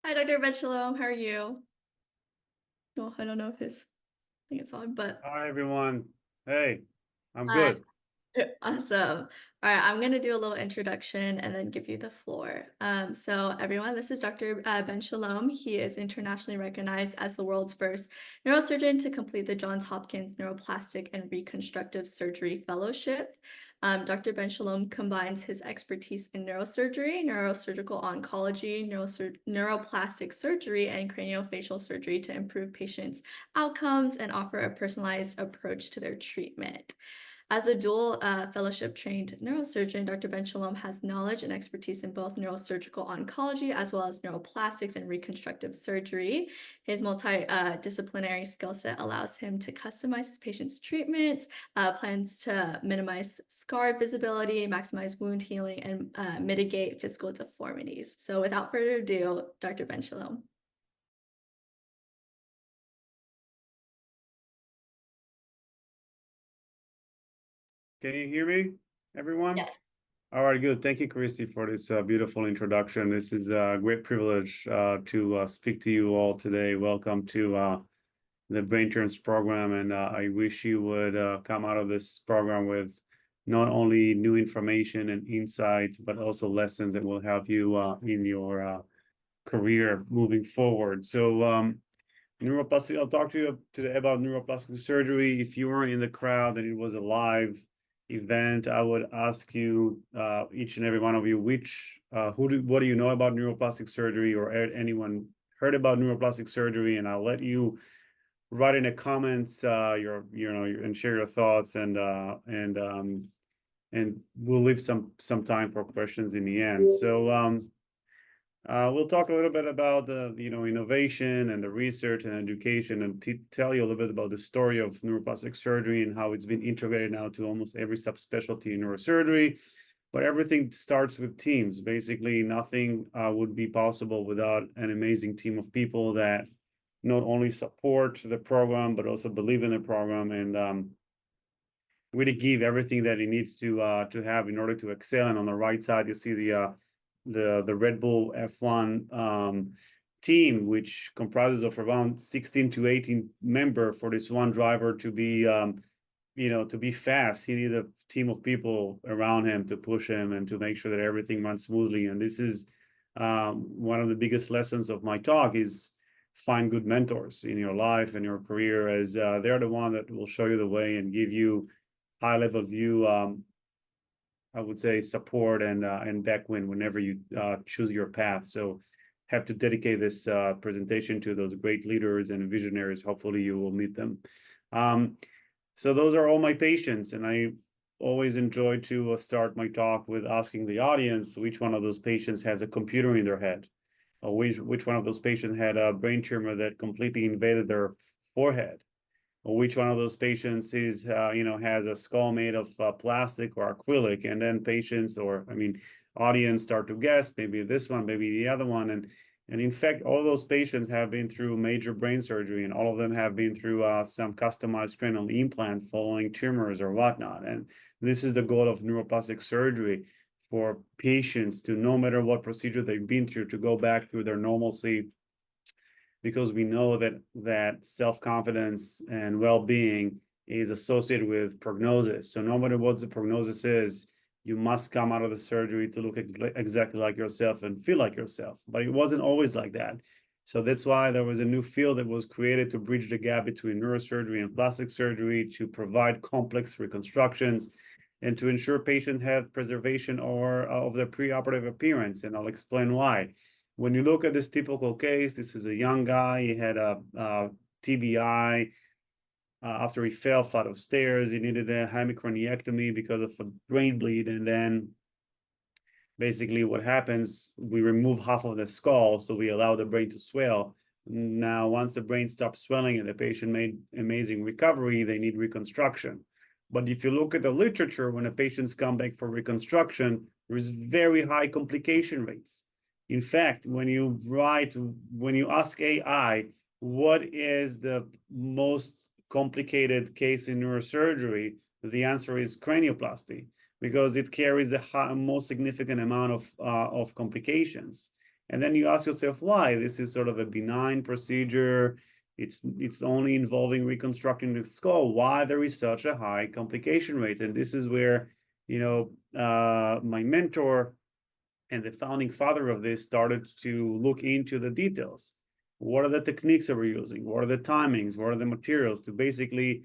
Hi, Dr. Ben-Shalom. How are you? Well, I don't know if his thing is on, but Hi everyone. Hey, I'm hi. good. Awesome. All right, I'm going to do a little introduction and then give you the floor. So everyone, this is Dr. Ben-Shalom. He is internationally recognized as the world's first neurosurgeon to complete the Johns Hopkins Neuroplastic and Reconstructive Surgery Fellowship. Dr. Ben-Shalom combines his expertise in neurosurgery, neurosurgical oncology, neuroplastic surgery, and craniofacial surgery to improve patients' outcomes and offer a personalized approach to their treatment. As a dual fellowship trained neurosurgeon, Dr. Ben-Shalom has knowledge and expertise in both neurosurgical oncology as well as neuroplastics and reconstructive surgery. His multidisciplinary skill set allows him to customize his patients' treatments, plans to minimize scar visibility, maximize wound healing, and mitigate physical deformities. So without further ado, Dr. Ben-Shalom. Can you hear me, everyone? Yes. All right, good. Thank you, Christy, for this beautiful introduction. This is a great privilege to speak to you all today. Welcome to the Brain Turns program, and I wish you would come out of this program with not only new information and insights, but also lessons that will help you in your career moving forward. So, neuroplastic, I'll talk to you today about neuroplastic surgery. If you were in the crowd and it was a live event, I would ask you, each and every one of you, what do you know about neuroplastic surgery, or anyone heard about neuroplastic surgery? And I'll let you write in the comments, and share your thoughts, and we'll leave some time for questions in the end. So, we'll talk a little bit about the innovation and the research and education, and tell you a little bit about the story of neuroplastic surgery and how it's been integrated now to almost every subspecialty in neurosurgery. But everything starts with teams. Basically, nothing would be possible without an amazing team of people that not only support the program but also believe in the program, and really give everything that it needs to have in order to excel. And on the right side, you see the Red Bull F1 team, which comprises of around 16 to 18 member for this one driver to be to be fast. He needed a team of people around him to push him and to make sure that everything runs smoothly. And this is one of the biggest lessons of my talk is find good mentors in your life and your career, as they're the one that will show you the way and give you high level view, I would say, support and backwind whenever you choose your path. So have to dedicate this presentation to those great leaders and visionaries. Hopefully you will meet them. So those are all my patients, and I always enjoy to start my talk with asking the audience which one of those patients has a computer in their head, or which one of those patients had a brain tumor that completely invaded their forehead, or which one of those patients is has a skull made of plastic or acrylic. And then patients, or I mean audience, start to guess, maybe this one, maybe the other one. And in fact, all those patients have been through major brain surgery, and all of them have been through some customized cranial implant following tumors or whatnot. And this is the goal of neuroplastic surgery, for patients to, no matter what procedure they've been through, to go back to their normalcy, because we know that self-confidence and well-being is associated with prognosis. So no matter what the prognosis is, you must come out of the surgery to look exactly like yourself and feel like yourself. But it wasn't always like that. So that's why there was a new field that was created to bridge the gap between neurosurgery and plastic surgery, to provide complex reconstructions and to ensure patients have preservation or of their preoperative appearance. And I'll explain why. When you look at this typical case, this is a young guy. He had a TBI. After he fell flight of stairs, he needed a hemicraniectomy because of a brain bleed. And then basically what happens, we remove half of the skull, so we allow the brain to swell. Now, once the brain stops swelling and the patient made amazing recovery, they need reconstruction. But if you look at the literature, when the patients come back for reconstruction, there is very high complication rates. In fact, when you ask AI, what is the most complicated case in neurosurgery, the answer is cranioplasty, because it carries the most significant amount of complications. And then you ask yourself why. This is sort of a benign procedure. It's only involving reconstructing the skull. Why there is such a high complication rate? And this is where, my mentor and the founding father of this started to look into the details. What are the techniques that we're using? What are the timings? What are the materials? To basically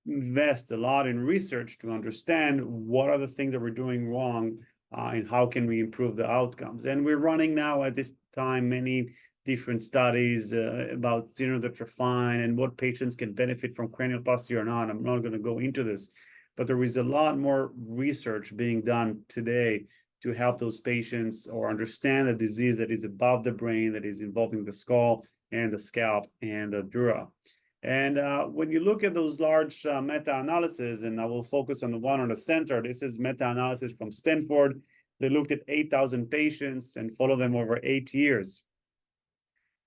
invest a lot in research to understand what are the things that we're doing wrong, and how can we improve the outcomes. And we're running now at this time many different studies about that are fine and what patients can benefit from cranioplasty or not. I'm not going to go into this, but there is a lot more research being done today to help those patients or understand the disease that is above the brain, that is involving the skull and the scalp and the dura. And when you look at those large meta-analyses, and I will focus on the one on the center, this is meta-analysis from Stanford. They looked at 8,000 patients and followed them over 8 years.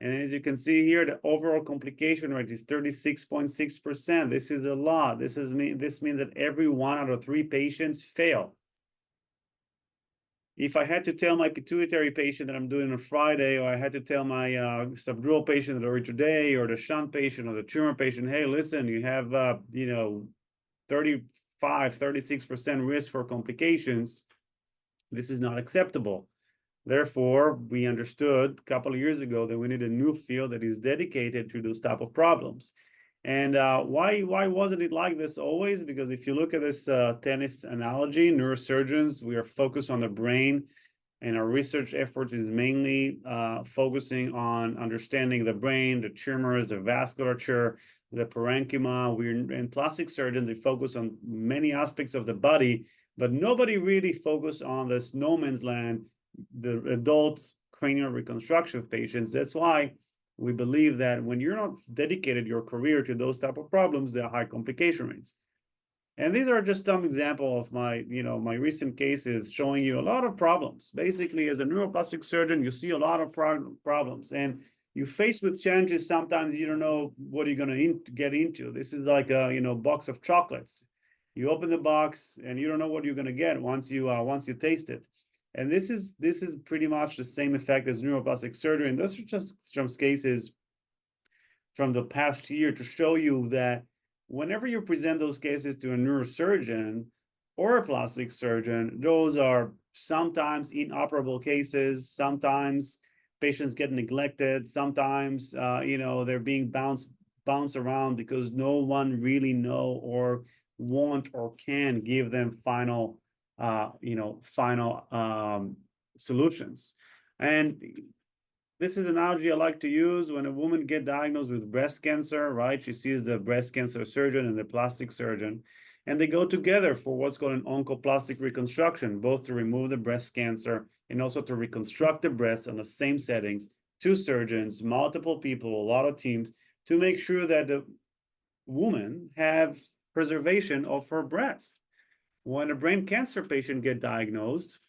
And as you can see here, the overall complication rate is 36.6%. This is a lot. This means that every 1 out of 3 patients fail. If I had to tell my pituitary patient that I'm doing on Friday, or I had to tell my subdural patient that are today, or the shunt patient or the tumor patient, hey, listen, you have 36% risk for complications. This is not acceptable. Therefore, we understood a couple of years ago that we need a new field that is dedicated to those type of problems. And why wasn't it like this always? Because if you look at this tennis analogy, neurosurgeons, we are focused on the brain, and our research effort is mainly focusing on understanding the brain, the tumors, the vasculature, the parenchyma. And plastic surgeons, they focus on many aspects of the body, but nobody really focused on this no man's land, the adult cranial reconstructive patients. That's why we believe that when you're not dedicated your career to those type of problems, there are high complication rates. And these are just some example of my recent cases showing you a lot of problems. Basically, as a neuroplastic surgeon, you see a lot of problems, and you face with challenges. Sometimes you don't know what you're going to get into. This is like a box of chocolates. You open the box and you don't know what you're going to get once you taste it. And this is pretty much the same effect as neuroplastic surgery. And those are just some cases from the past year to show you that whenever you present those cases to a neurosurgeon or a plastic surgeon, those are sometimes inoperable cases. Sometimes patients get neglected. Sometimes they're being bounced around because no one really know or want or can give them final solutions. And this is an analogy I like to use when a woman gets diagnosed with breast cancer, right? She sees the breast cancer surgeon and the plastic surgeon, and they go together for what's called an oncoplastic reconstruction, both to remove the breast cancer and also to reconstruct the breast on the same settings. 2 surgeons, multiple people, a lot of teams, to make sure that the woman have preservation of her breast. When a brain cancer patient gets diagnosed,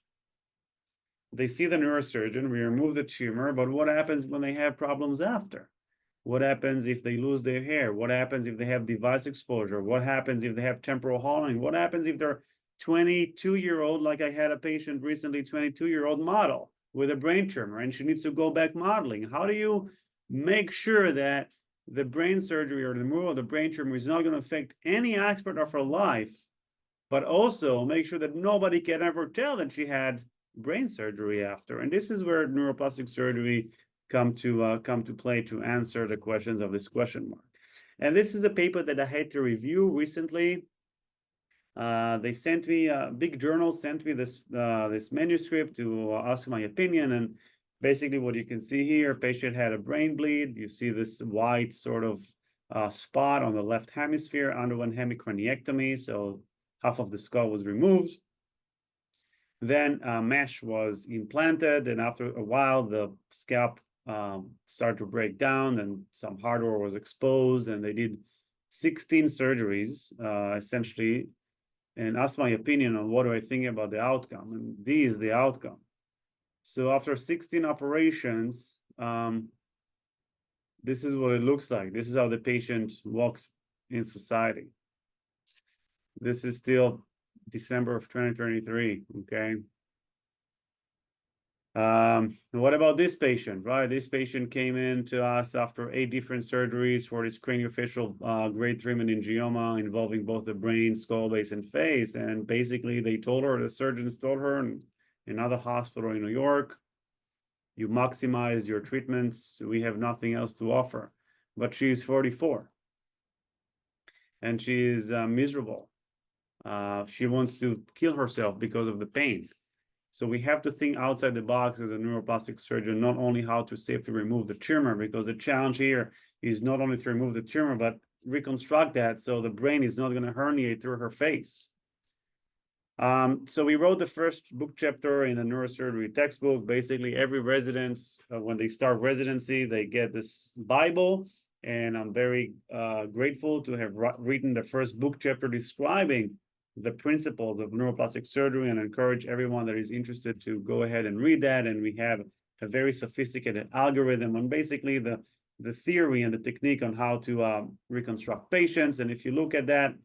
they see the neurosurgeon, we remove the tumor, but what happens when they have problems after? What happens if they lose their hair? What happens if they have device exposure? What happens if they have temporal hollowing? What happens if they're 22-year-old, like I had a patient recently, 22-year-old model with a brain tumor, and she needs to go back modeling? How do you make sure that the brain surgery or the removal of the brain tumor is not going to affect any aspect of her life, but also make sure that nobody can ever tell that she had brain surgery after? And this is where neuroplastic surgery come to play to answer the questions of this question mark. And this is a paper that I had to review recently. They sent me, a big journal sent me this manuscript to ask my opinion. And basically what you can see here, patient had a brain bleed. You see this white sort of spot on the left hemisphere, underwent hemicraniectomy, so half of the skull was removed. Then mesh was implanted, and after a while, the scalp started to break down, and some hardware was exposed, and they did 16 surgeries, essentially, and asked my opinion on what do I think about the outcome, and this is the outcome. So after 16 operations, this is what it looks like. This is how the patient walks in society. This is still December of 2023, okay? What about this patient, right? This patient came in to us after 8 different surgeries for this craniofacial grade 3 meningioma involving both the brain, skull base, and face. And basically, they told her, the surgeons told her in another hospital in New York, you maximize your treatments. We have nothing else to offer. But she's 44 and she is miserable. She wants to kill herself because of the pain. So we have to think outside the box as a neuroplastic surgeon, not only how to safely remove the tumor, because the challenge here is not only to remove the tumor, but reconstruct that so the brain is not going to herniate through her face. So we wrote the first book chapter in the neurosurgery textbook. Basically, every resident, when they start residency, they get this Bible. And I'm very grateful to have written the first book chapter describing the principles of neuroplastic surgery, and encourage everyone that is interested to go ahead and read that. And we have a very sophisticated algorithm on basically the theory and the technique on how to reconstruct patients. And if you look at that,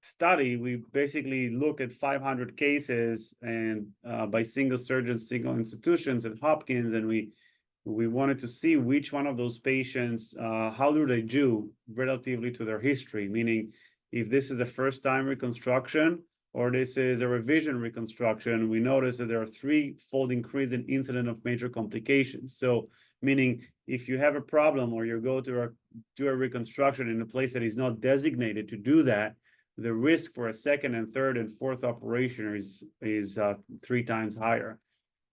study, we basically looked at 500 cases and by single surgeons, single institutions at Hopkins, and we wanted to see which one of those patients, how do they do relatively to their history, meaning if this is a first-time reconstruction or this is a revision reconstruction. We noticed that there are 3-fold increase in incidence of major complications. So meaning if you have a problem or you go to do a reconstruction in a place that is not designated to do that, the risk for a second and third and fourth operation is 3 times higher.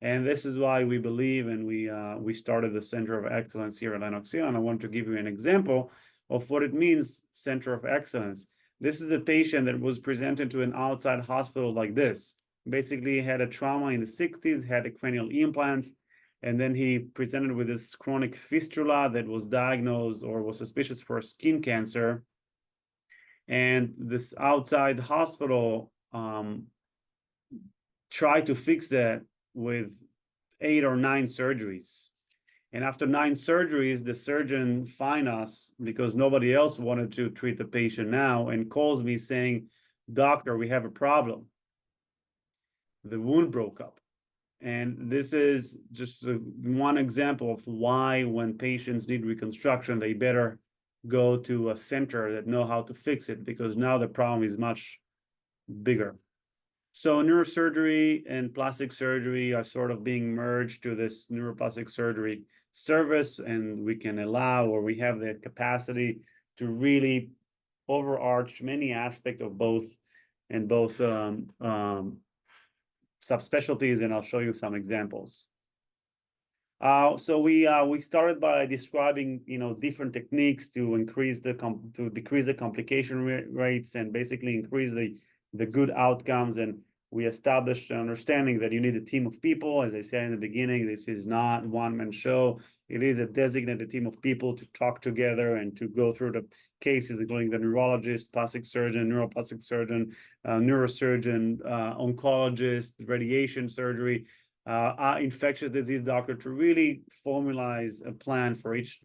And this is why we believe, and we started the Center of Excellence here at Lenox-Hill. And I want to give you an example of what it means, Center of Excellence. This is a patient that was presented to an outside hospital like this. Basically had a trauma in the 60s, had a cranial implants, and then he presented with this chronic fistula that was diagnosed or was suspicious for skin cancer. And this outside hospital tried to fix that with 8 or 9 surgeries. And after 9 surgeries, the surgeon fined us because nobody else wanted to treat the patient now, and calls me saying, "Doctor, we have a problem. The wound broke up." And this is just one example of why when patients need reconstruction, they better go to a center that know how to fix it, because now the problem is much bigger. So neurosurgery and plastic surgery are sort of being merged to this neuroplastic surgery service, and we can allow, or we have the capacity to really overarch many aspects of both subspecialties, and I'll show you some examples. So we started by describing different techniques to decrease the complication rates and basically increase the good outcomes. And we established an understanding that you need a team of people. As I said in the beginning, this is not one-man show. It is a designated team of people to talk together and to go through the cases, including the neurologist, plastic surgeon, neuroplastic surgeon, neurosurgeon, oncologist, radiation surgery, infectious disease doctor, to really formalize a plan for each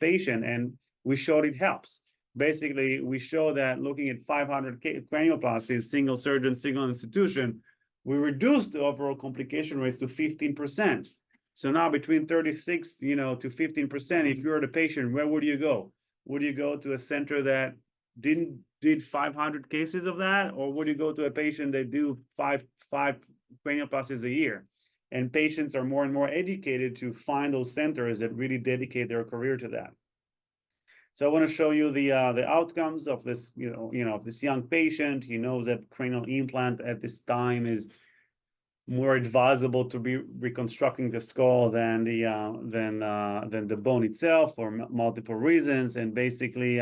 patient. And we showed it helps. Basically, we show that looking at 500 cranioplasties, single surgeon, single institution, we reduced the overall complication rates to 15%. So now between 36, to 15%, if you're the patient, where would you go? Would you go to a center that did 500 cases of that, or would you go to a patient that do five cranioplasties a year? And patients are more and more educated to find those centers that really dedicate their career to that. So I want to show you the outcomes of this, this young patient. He knows that cranial implant at this time is more advisable to be reconstructing the skull than the bone itself, for multiple reasons. And basically,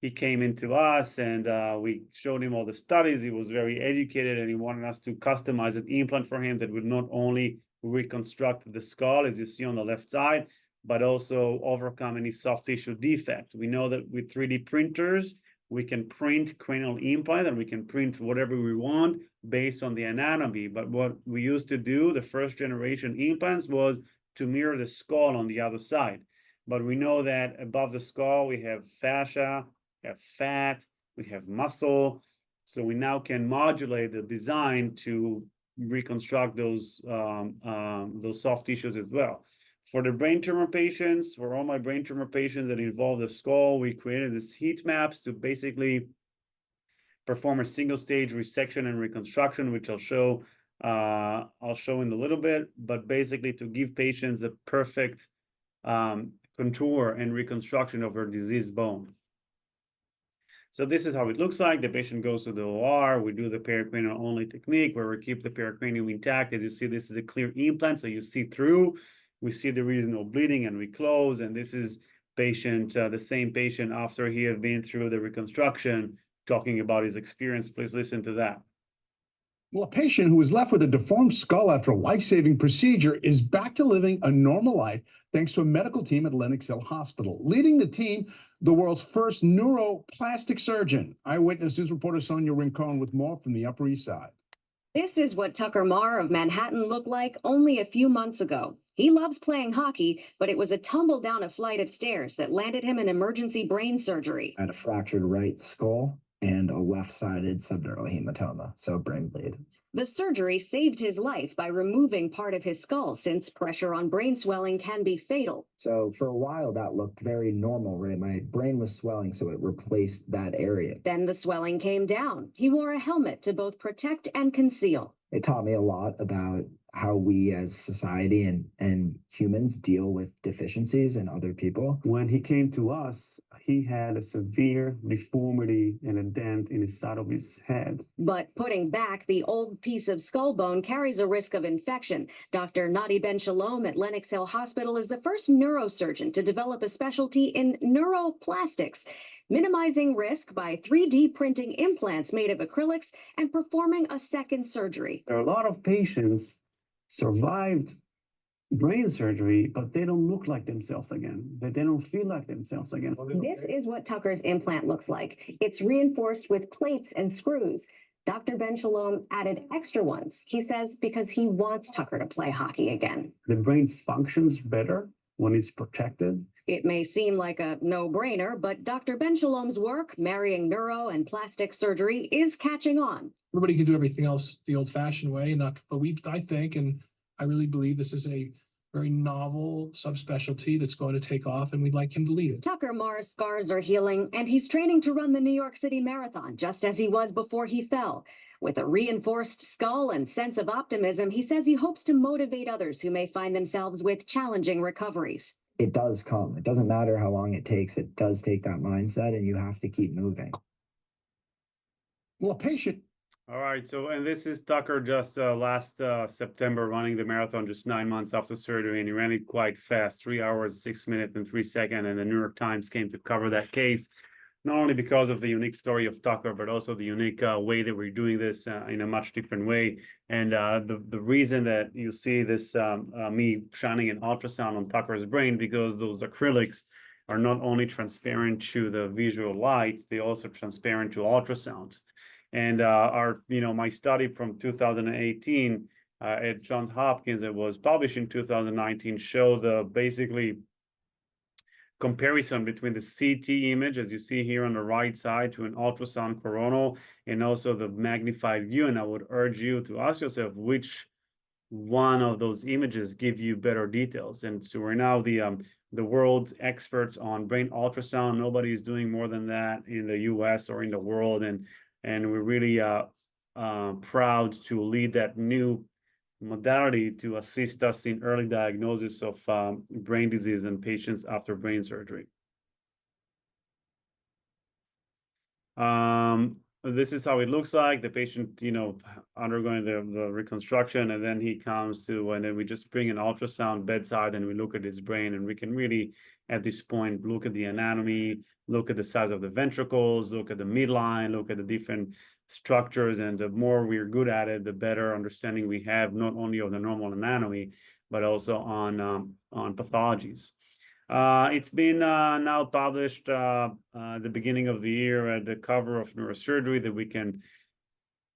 he came into us, and we showed him all the studies. He was very educated, and he wanted us to customize an implant for him that would not only reconstruct the skull, as you see on the left side, but also overcome any soft tissue defect. We know that with 3D printers, we can print cranial implant, and we can print whatever we want based on the anatomy. But what we used to do, the first generation implants, was to mirror the skull on the other side. But we know that above the skull, we have fascia, we have fat, we have muscle. So we now can modulate the design to reconstruct those soft tissues as well. For the brain tumor patients, for all my brain tumor patients that involve the skull, we created these heat maps to basically perform a single stage resection and reconstruction, which I'll show in a little bit, but basically to give patients a perfect contour and reconstruction of their diseased bone. So this is how it looks like. The patient goes to the OR. We do the pericranial only technique where we keep the pericranium intact. As you see, this is a clear implant, so you see through. We see there is no bleeding, and we close. And this is patient, the same patient after he had been through the reconstruction, talking about his experience. Please listen to that. Well, a patient who was left with a deformed skull after a life-saving procedure is back to living a normal life thanks to a medical team at Lenox Hill Hospital. Leading the team, the world's first neuroplastic surgeon. Eyewitness News reporter Sonia Rincon with more from the Upper East Side. This is what Tucker Marr of Manhattan looked like only a few months ago. He loves playing hockey, but it was a tumble down a flight of stairs that landed him in emergency brain surgery. I had a fractured right skull and a left-sided subdural hematoma, so brain bleed. The surgery saved his life by removing part of his skull, since pressure on brain swelling can be fatal. So for a while, that looked very normal, right? My brain was swelling, so it replaced that area. Then the swelling came down. He wore a helmet to both protect and conceal. It taught me a lot about how we as society and humans deal with deficiencies in other people. When he came to us, he had a severe deformity and a dent in the side of his head. But putting back the old piece of skull bone carries a risk of infection. Dr. Netanel Ben-Shalom at Lenox Hill Hospital is the first neurosurgeon to develop a specialty in neuroplastics, minimizing risk by 3D printing implants made of acrylics and performing a second surgery. There are a lot of patients survived brain surgery, but they don't look like themselves again. They don't feel like themselves again. This is what Tucker's implant looks like. It's reinforced with plates and screws. Dr. Ben-Shalom added extra ones, he says, because he wants Tucker to play hockey again. The brain functions better when it's protected. It may seem like a no-brainer, but Dr. Ben-Shalom's work, marrying neuro and plastic surgery, is catching on. Everybody can do everything else the old-fashioned way, but I think, and I really believe this is a very novel subspecialty that's going to take off, and we'd like him to lead it. Tucker Marr's scars are healing, and he's training to run the New York City Marathon, just as he was before he fell. With a reinforced skull and sense of optimism, he says he hopes to motivate others who may find themselves with challenging recoveries. It does come. It doesn't matter how long it takes. It does take that mindset, and you have to keep moving. Well, a patient. All right, so, and this is Tucker just last September running the marathon just 9 months after surgery, and he ran it quite fast, 3 hours, 6 minutes, and 3 seconds, and the New York Times came to cover that case, not only because of the unique story of Tucker, but also the unique way that we're doing this in a much different way. And the reason that you see this, me shining an ultrasound on Tucker's brain, because those acrylics are not only transparent to the visual light, they're also transparent to ultrasound. And my study from 2018 at Johns Hopkins, it was published in 2019, showed the basically comparison between the CT image, as you see here on the right side, to an ultrasound coronal, and also the magnified view. And I would urge you to ask yourself which one of those images give you better details. And so we're now the world experts on brain ultrasound. Nobody is doing more than that in the US or in the world. And we're really proud to lead that new modality to assist us in early diagnosis of brain disease in patients after brain surgery. This is how it looks like. The patient, undergoing the reconstruction, and then he comes to, and then we just bring an ultrasound bedside and we look at his brain, and we can really, at this point, look at the anatomy, look at the size of the ventricles, look at the midline, look at the different structures. And the more we're good at it, the better understanding we have, not only of the normal anatomy, but also on pathologies. It's been now published at the beginning of the year at the cover of Neurosurgery that we can,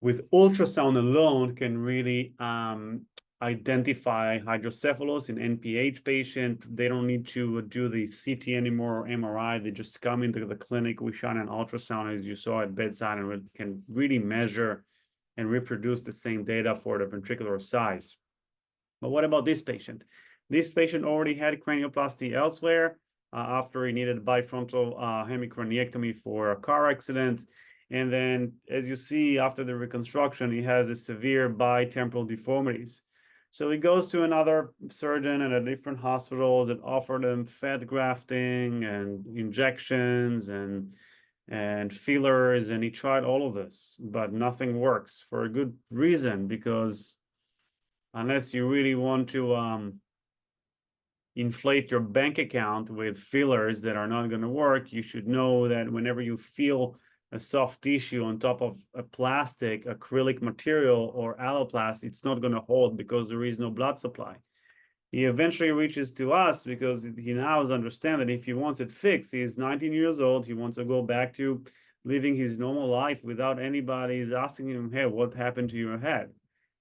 with ultrasound alone, can really identify hydrocephalus in NPH patient. They don't need to do the CT anymore or MRI. They just come into the clinic. We shine an ultrasound, as you saw at bedside, and we can really measure and reproduce the same data for the ventricular size. But what about this patient? This patient already had cranioplasty elsewhere after he needed bifrontal hemicraniectomy for a car accident. And then, as you see, after the reconstruction, he has a severe bitemporal deformities. So he goes to another surgeon at a different hospital that offered him fat grafting and injections and fillers, and he tried all of this, but nothing works for a good reason, because unless you really want to inflate your bank account with fillers that are not going to work, you should know that whenever you feel a soft tissue on top of a plastic, acrylic material, or alloplast, it's not going to hold because there is no blood supply. He eventually reaches to us because he now understands that if he wants it fixed, he's 19 years old, he wants to go back to living his normal life without anybody's asking him, hey, what happened to your head?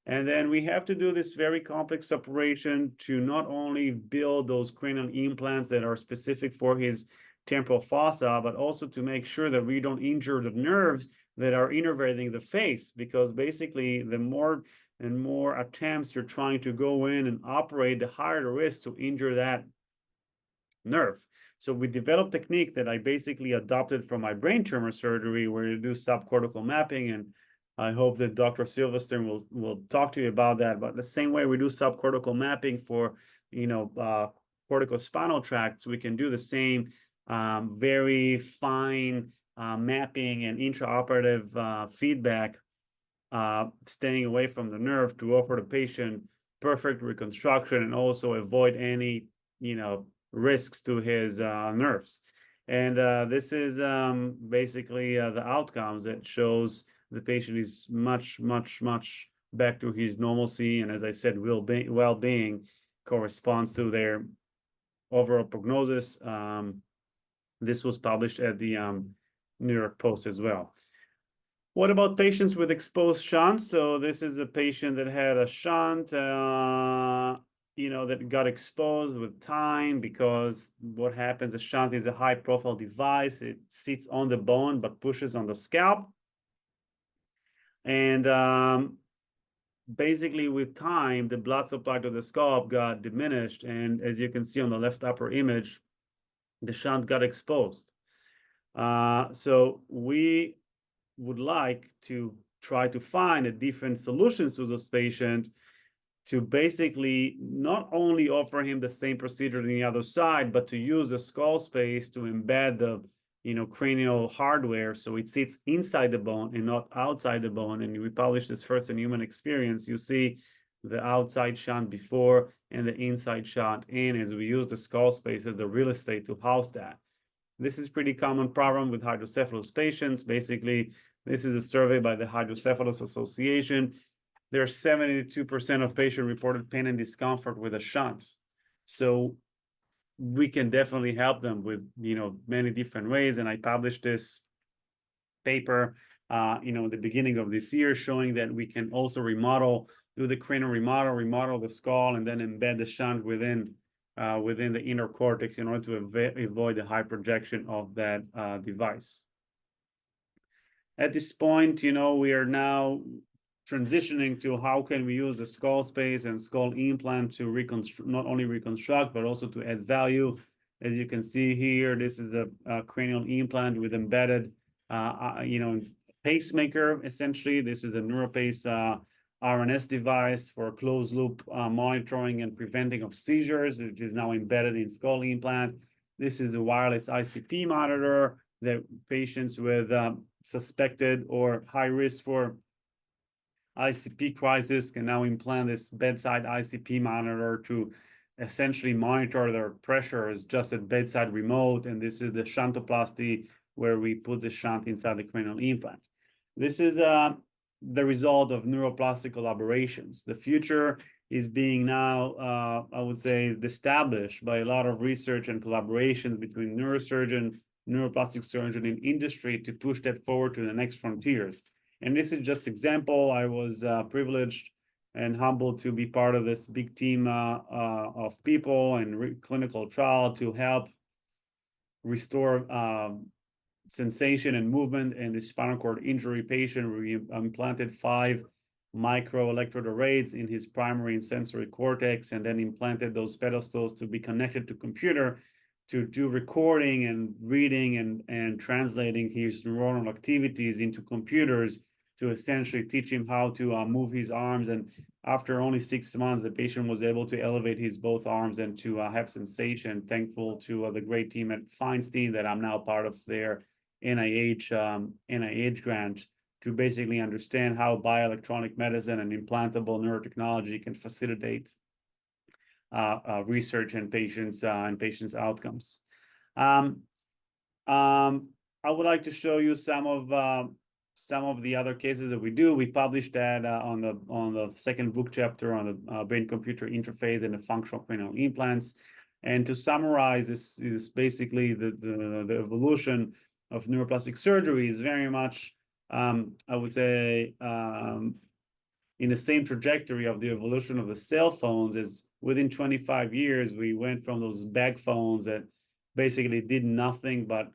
And then we have to do this very complex operation to not only build those cranial implants that are specific for his temporal fossa, but also to make sure that we don't injure the nerves that are innervating the face, because basically the more and more attempts you're trying to go in and operate, the higher the risk to injure that nerve. So we developed a technique that I basically adopted from my brain tumor surgery, where you do subcortical mapping, and I hope that Dr. Silverstein will talk to you about that. But the same way we do subcortical mapping for, corticospinal tracts, we can do the same very fine mapping and intraoperative feedback, staying away from the nerve, to offer the patient perfect reconstruction and also avoid any, risks to his nerves. And this is basically the outcomes that shows the patient is much, much, much back to his normalcy. And as I said, well-being corresponds to their overall prognosis. This was published at the New York Post as well. What about patients with exposed shunts? So this is a patient that had a shunt, that got exposed with time, because what happens, a shunt is a high-profile device. It sits on the bone but pushes on the scalp. And basically, with time, the blood supply to the scalp got diminished. And as you can see on the left upper image, the shunt got exposed. So we would like to try to find different solutions to those patients, to basically not only offer him the same procedure on the other side, but to use the skull space to embed the cranial hardware, so it sits inside the bone and not outside the bone. And we published this first in Human Experience. You see the outside shunt before and the inside shunt in, as we use the skull space as the real estate to house that. This is pretty common problem with hydrocephalus patients. Basically, this is a survey by the Hydrocephalus Association. There are 72% of patient reported pain and discomfort with a shunt. So we can definitely help them with, many different ways. And I published this paper, the beginning of this year, showing that we can also do the cranial remodel the skull, and then embed the shunt within the inner cortex in order to avoid the high projection of that device. At this point, we are now transitioning to how can we use the skull space and skull implant to not only reconstruct, but also to add value. As you can see here, this is a cranial implant with embedded, pacemaker. Essentially, this is a NeuroPace RNS device for closed loop monitoring and preventing of seizures, which is now embedded in skull implant. This is a wireless ICP monitor that patients with suspected or high risk for ICP crisis can now implant this bedside ICP monitor to essentially monitor their pressures just at bedside remote. And this is the shuntoplasty, where we put the shunt inside the cranial implant. This is the result of neuroplastic collaborations. The future is being now, I would say, established by a lot of research and collaboration between neurosurgeon, neuroplastic surgeon, and industry to push that forward to the next frontiers. And this is just example. I was privileged and humbled to be part of this big team of people and clinical trial to help restore sensation and movement in the spinal cord injury patient. We implanted 5 microelectrode arrays in his primary and sensory cortex, and then implanted those pedestals to be connected to computer to do recording and reading and translating his neuronal activities into computers to essentially teach him how to move his arms. And after only 6 months, the patient was able to elevate his both arms and to have sensation, thankful to the great team at Feinstein that I'm now part of their NIH grant to basically understand how bioelectronic medicine and implantable neurotechnology can facilitate research and patients' outcomes. I would like to show you some of the other cases that we do. We published that on the second book chapter on the brain-computer interface and the functional cranial implants. And to summarize, this is basically the evolution of neuroplastic surgery is very much, I would say, in the same trajectory of the evolution of the cell phones. As within 25 years, we went from those bag phones that basically did nothing but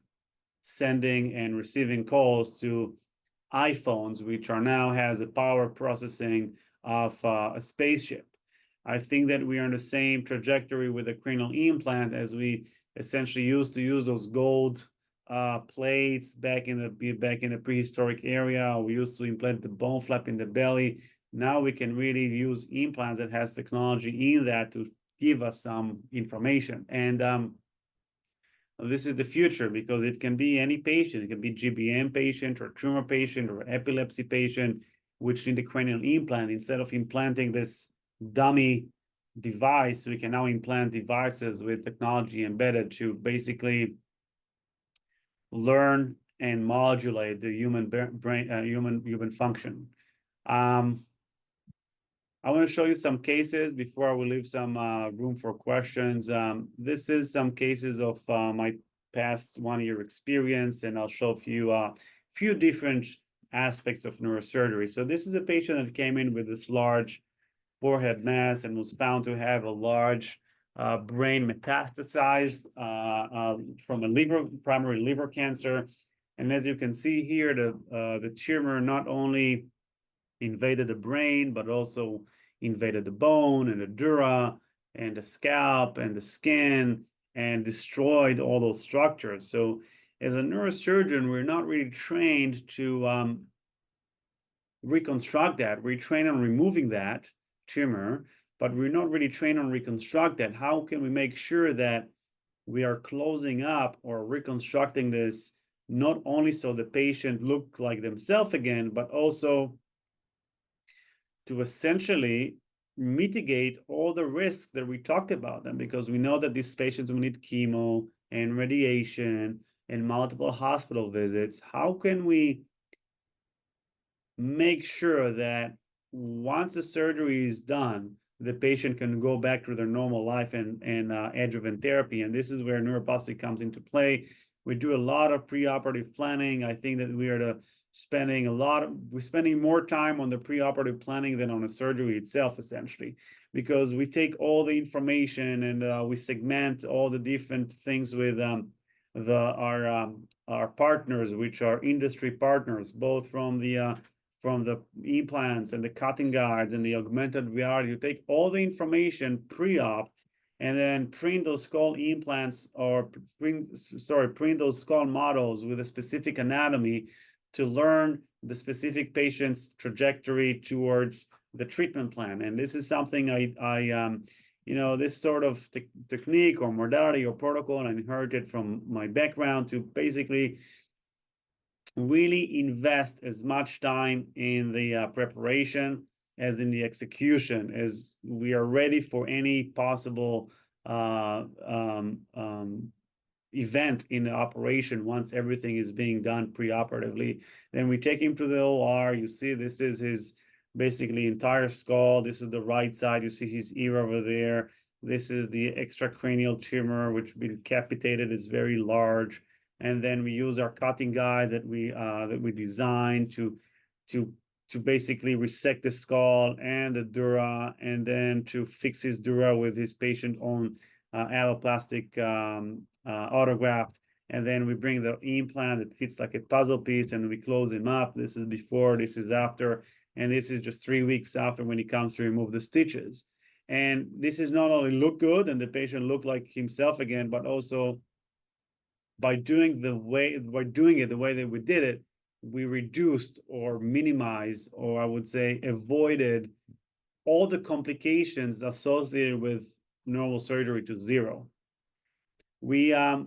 sending and receiving calls to iPhones, which are now has a power processing of a spaceship. I think that we are in the same trajectory with a cranial implant, as we essentially used to use those gold plates back in the prehistoric era. We used to implant the bone flap in the belly. Now we can really use implants that has technology in that to give us some information. And this is the future, because it can be any patient. It can be GBM patient or tumor patient or epilepsy patient, which need a cranial implant. Instead of implanting this dummy device, we can now implant devices with technology embedded to basically learn and modulate the human brain, human function. I want to show you some cases before we leave some room for questions. This is some cases of my past 1-year experience, and I'll show a few different aspects of neurosurgery. So this is a patient that came in with this large forehead mass and was found to have a large brain metastasized from a primary liver cancer. And as you can see here, the tumor not only invaded the brain, but also invaded the bone and the dura and the scalp and the skin and destroyed all those structures. So as a neurosurgeon, we're not really trained to reconstruct that. We're trained on removing that tumor, but we're not really trained on reconstruct that. How can we make sure that we are closing up or reconstructing this, not only so the patient look like themselves again, but also to essentially mitigate all the risks that we talked about them, because we know that these patients will need chemo and radiation and multiple hospital visits. How can we make sure that once the surgery is done, the patient can go back to their normal life and adjuvant therapy? And this is where neuroplasty comes into play. We do a lot of preoperative planning. I think that we're spending more time on the preoperative planning than on the surgery itself, essentially, because we take all the information and we segment all the different things with our partners, which are industry partners, both from the implants and the cutting guides and the augmented reality. You take all the information pre-op and then print those skull implants, or print those skull models with a specific anatomy to learn the specific patient's trajectory towards the treatment plan. And this is something this sort of technique or modality or protocol I inherited from my background, to basically really invest as much time in the preparation as in the execution, as we are ready for any possible event in the operation. Once everything is being done preoperatively, then we take him to the OR. You see, this is his basically entire skull. This is the right side. You see his ear over there. This is the extracranial tumor, which been decapitated. It's very large. And then we use our cutting guide that we designed to to basically resect the skull and the dura, and then to fix his dura with his patient own alloplastic autograft. And then we bring the implant that fits like a puzzle piece, and we close him up. This is before, this is after, and this is just 3 weeks after when he comes to remove the stitches. And this is not only look good and the patient look like himself again, but also by doing it the way that we did it, we reduced or minimized, or I would say avoided, all the complications associated with normal surgery to zero. I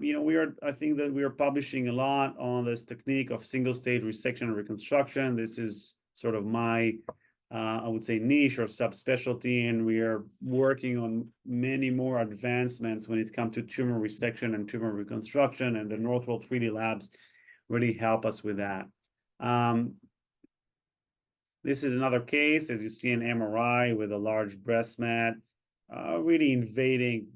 think that we are publishing a lot on this technique of single stage resection and reconstruction. This is sort of my, I would say, niche or subspecialty, and we are working on many more advancements when it comes to tumor resection and tumor reconstruction, and the Northwell 3D labs really help us with that. This is another case, as you see, an MRI with a large breast mat, really invading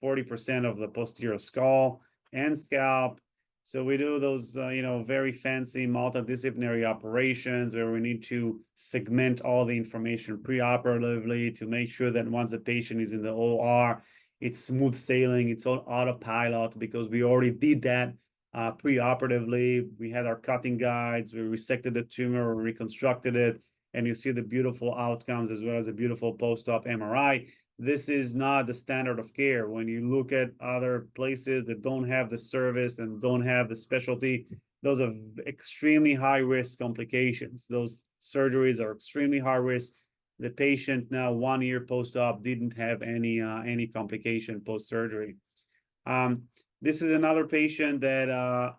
40% of the posterior skull and scalp. So we do those, very fancy multidisciplinary operations where we need to segment all the information preoperatively to make sure that once the patient is in the OR, it's smooth sailing, it's all autopilot, because we already did that preoperatively. We had our cutting guides, we resected the tumor, we reconstructed it, and you see the beautiful outcomes as well as a beautiful post-op MRI. This is not the standard of care. When you look at other places that don't have the service and don't have the specialty, those are extremely high-risk complications. Those surgeries are extremely high risk. The patient now 1 year post-op didn't have any complication post-surgery. This is another patient that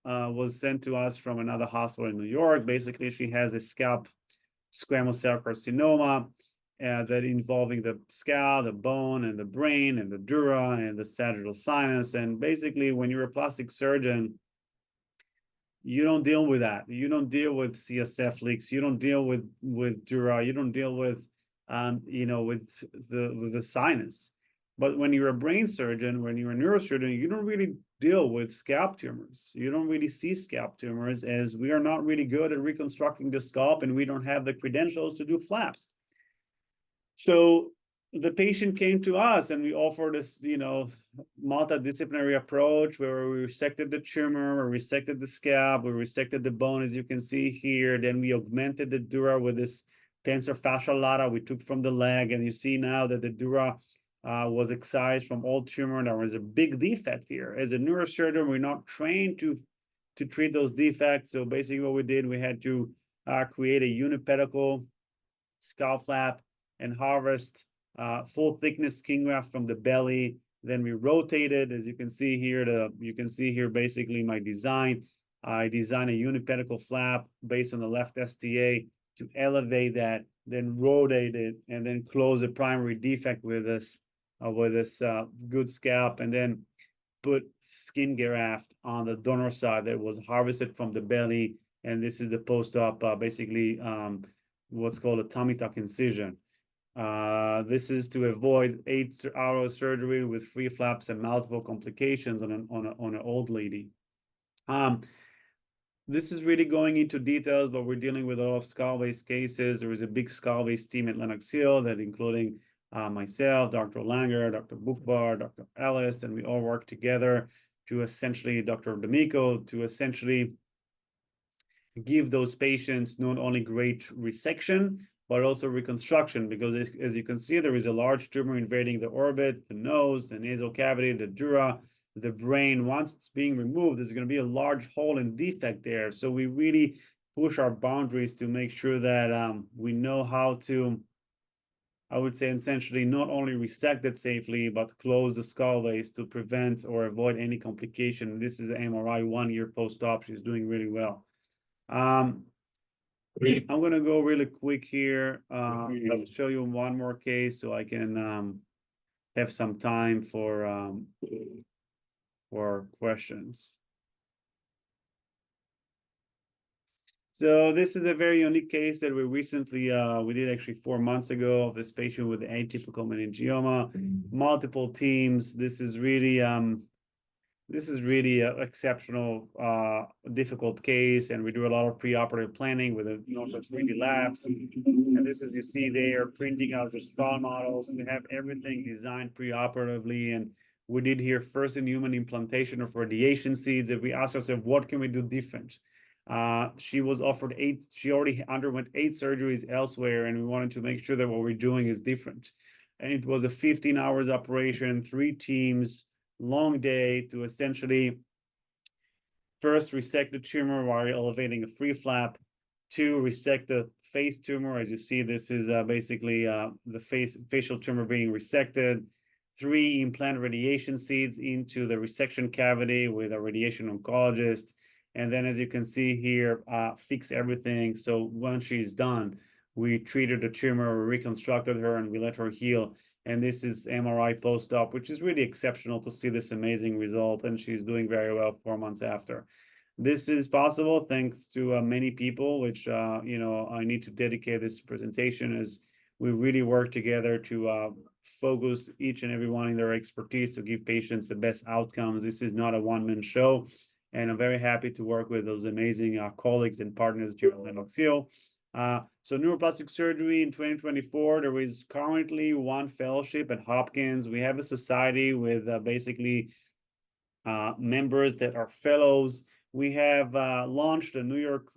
was sent to us from another hospital in New York. Basically, she has a scalp squamous cell carcinoma that involving the scalp, the bone, and the brain, and the dura, and the sagittal sinus. And basically, when you're a plastic surgeon, you don't deal with that. You don't deal with CSF leaks. You don't deal with dura. You don't deal with with the sinus. But when you're a brain surgeon, when you're a neurosurgeon, you don't really deal with scalp tumors. You don't really see scalp tumors, as we are not really good at reconstructing the scalp, and we don't have the credentials to do flaps. So the patient came to us, and we offered this, multidisciplinary approach where we resected the tumor, we resected the scalp, we resected the bone, as you can see here. Then we augmented the dura with this tensor fascial lata we took from the leg, and you see now that the dura was excised from all tumor. There was a big defect here. As a neurosurgeon, we're not trained to treat those defects. So basically what we did, we had to create a unipedicle scalp flap and harvest full thickness skin graft from the belly. Then we rotated, as you can see here, basically my design. I designed a unipedicle flap based on the left STA to elevate that, then rotate it, and then close the primary defect with this good scalp, and then put skin graft on the donor side that was harvested from the belly. And this is the post-op, basically what's called a tummy tuck incision. This is to avoid 8-hour surgery with free flaps and multiple complications on an old lady. This is really going into details, but we're dealing with a lot of skull-based cases. There is a big skull-based team at Lenox Hill that including myself, Dr. Langer, Dr. Bukbar, Dr. Ellis, and we all work together to essentially, Dr. D'Amico, to essentially give those patients not only great resection, but also reconstruction, because as you can see, there is a large tumor invading the orbit, the nose, the nasal cavity, the dura, the brain. Once it's being removed, there's going to be a large hole and defect there. So we really push our boundaries to make sure that we know how to, I would say, essentially not only resect it safely, but close the skull base to prevent or avoid any complication. This is an MRI 1 year post-op. She's doing really well. I'm going to go really quick here. I'll show you one more case so I can have some time for questions. So this is a very unique case that we recently, we did actually 4 months ago, of this patient with atypical meningioma, multiple teams. This is really this is really an exceptional, difficult case, and we do a lot of preoperative planning with a 3D labs. And this is, you see, they are printing out the skull models. We have everything designed preoperatively, and we did here first in human implantation of radiation seeds. And we asked ourselves, what can we do different? She was offered she already underwent 8 surgeries elsewhere, and we wanted to make sure that what we're doing is different. And it was a 15 hours operation, 3 teams, long day to essentially first resect the tumor while elevating a free flap, 2, resect the face tumor. As you see, this is basically the facial tumor being resected. 3, implant radiation seeds into the resection cavity with a radiation oncologist. And then, as you can see here, fix everything. So once she's done, we treated the tumor, reconstructed her, and we let her heal. And this is MRI post-op, which is really exceptional to see this amazing result. And she's doing very well 4 months after. This is possible thanks to many people, which, I need to dedicate this presentation as we really work together to focus each and every one in their expertise to give patients the best outcomes. This is not a one-man show. And I'm very happy to work with those amazing colleagues and partners here at Lenox Hill. So neuroplastic surgery in 2024, there is currently 1 fellowship at Hopkins. We have a society with basically members that are fellows. We have launched a New York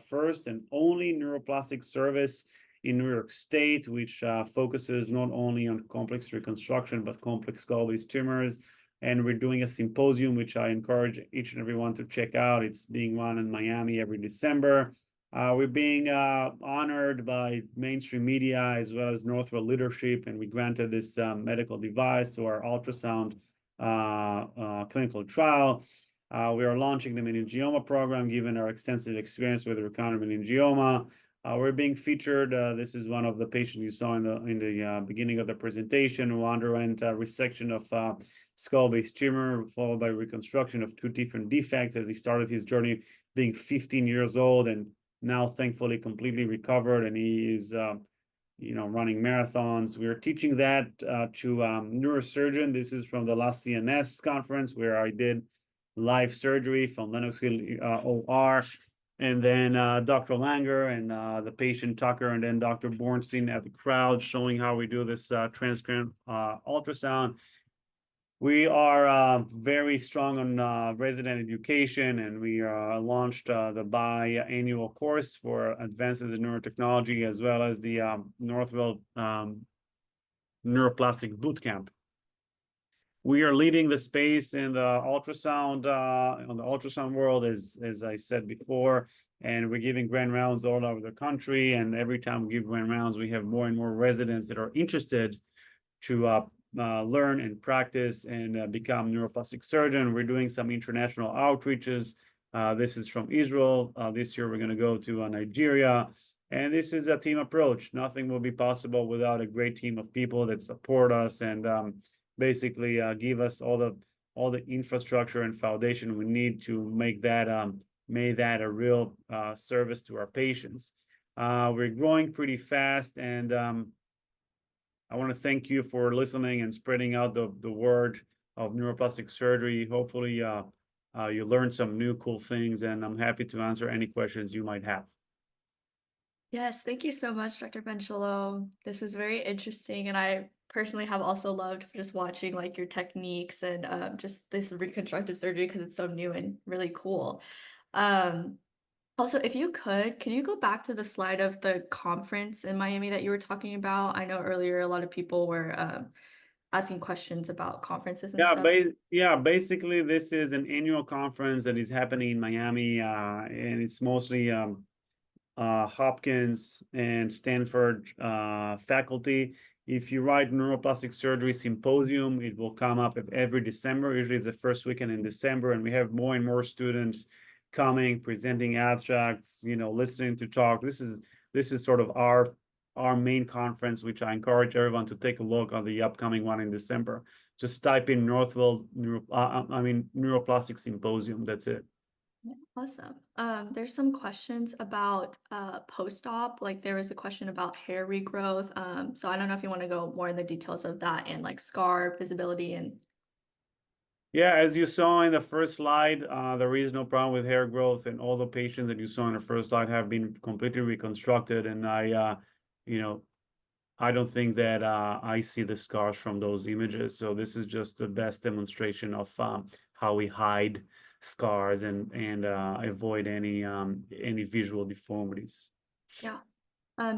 first and only neuroplastic service in New York State, which focuses not only on complex reconstruction, but complex skull-based tumors. And we're doing a symposium, which I encourage each and everyone to check out. It's being run in Miami every December. We're being honored by mainstream media as well as Northwell leadership, and we granted this medical device to our ultrasound clinical trial. We are launching the meningioma program, given our extensive experience with recurrent meningioma. We're being featured. This is one of the patients you saw in the beginning of the presentation, who underwent resection of skull-based tumor, followed by reconstruction of 2 different defects, as he started his journey being 15 years old, and now thankfully completely recovered, and he is running marathons. We are teaching that to neurosurgeon. This is from the last CNS conference where I did live surgery from Lenox Hill OR. And then Dr. Langer and the patient Tucker, and then Dr. Bornstein at the crowd, showing how we do this transparent ultrasound. We are very strong on resident education, and we launched the biannual course for advances in neurotechnology, as well as the Northwell Neuroplastic Bootcamp. We are leading the space in the ultrasound, on the ultrasound world, as I said before, and we're giving grand rounds all over the country. And every time we give grand rounds, we have more and more residents that are interested to learn and practice and become neuroplastic surgeon. We're doing some international outreaches. This is from Israel. This year, we're going to go to Nigeria. And this is a team approach. Nothing will be possible without a great team of people that support us and basically give us all the infrastructure and foundation we need to make that a real service to our patients. We're growing pretty fast, and I want to thank you for listening and spreading out the word of neuroplastic surgery. Hopefully you learned some new cool things, and I'm happy to answer any questions you might have. Yes, thank you so much, Dr. Ben-Shalom. This is very interesting, and I personally have also loved just watching like your techniques and just this reconstructive surgery because it's so new and really cool. Also, if you could, can you go back to the slide of the conference in Miami that you were talking about? I know earlier a lot of people were asking questions about conferences and stuff. Basically, this is an annual conference that is happening in Miami, and it's mostly Hopkins and Stanford faculty. If you write Neuroplastic Surgery Symposium, it will come up every December. Usually it's the first weekend in December, and we have more and more students coming, presenting abstracts, listening to talk. This is sort of our main conference, which I encourage everyone to take a look on the upcoming one in December. Just type in Neuroplastic Symposium. That's it. Yeah, awesome. There's some questions about post-op. Like there was a question about hair regrowth. So I don't know if you want to go more in the details of that and like scar visibility and. Yeah, as you saw in the first slide, there is no problem with hair growth, and all the patients that you saw in the first slide have been completely reconstructed. And you know, I don't think that I see the scars from those images. So this is just the best demonstration of how we hide scars and avoid any visual deformities. Yeah.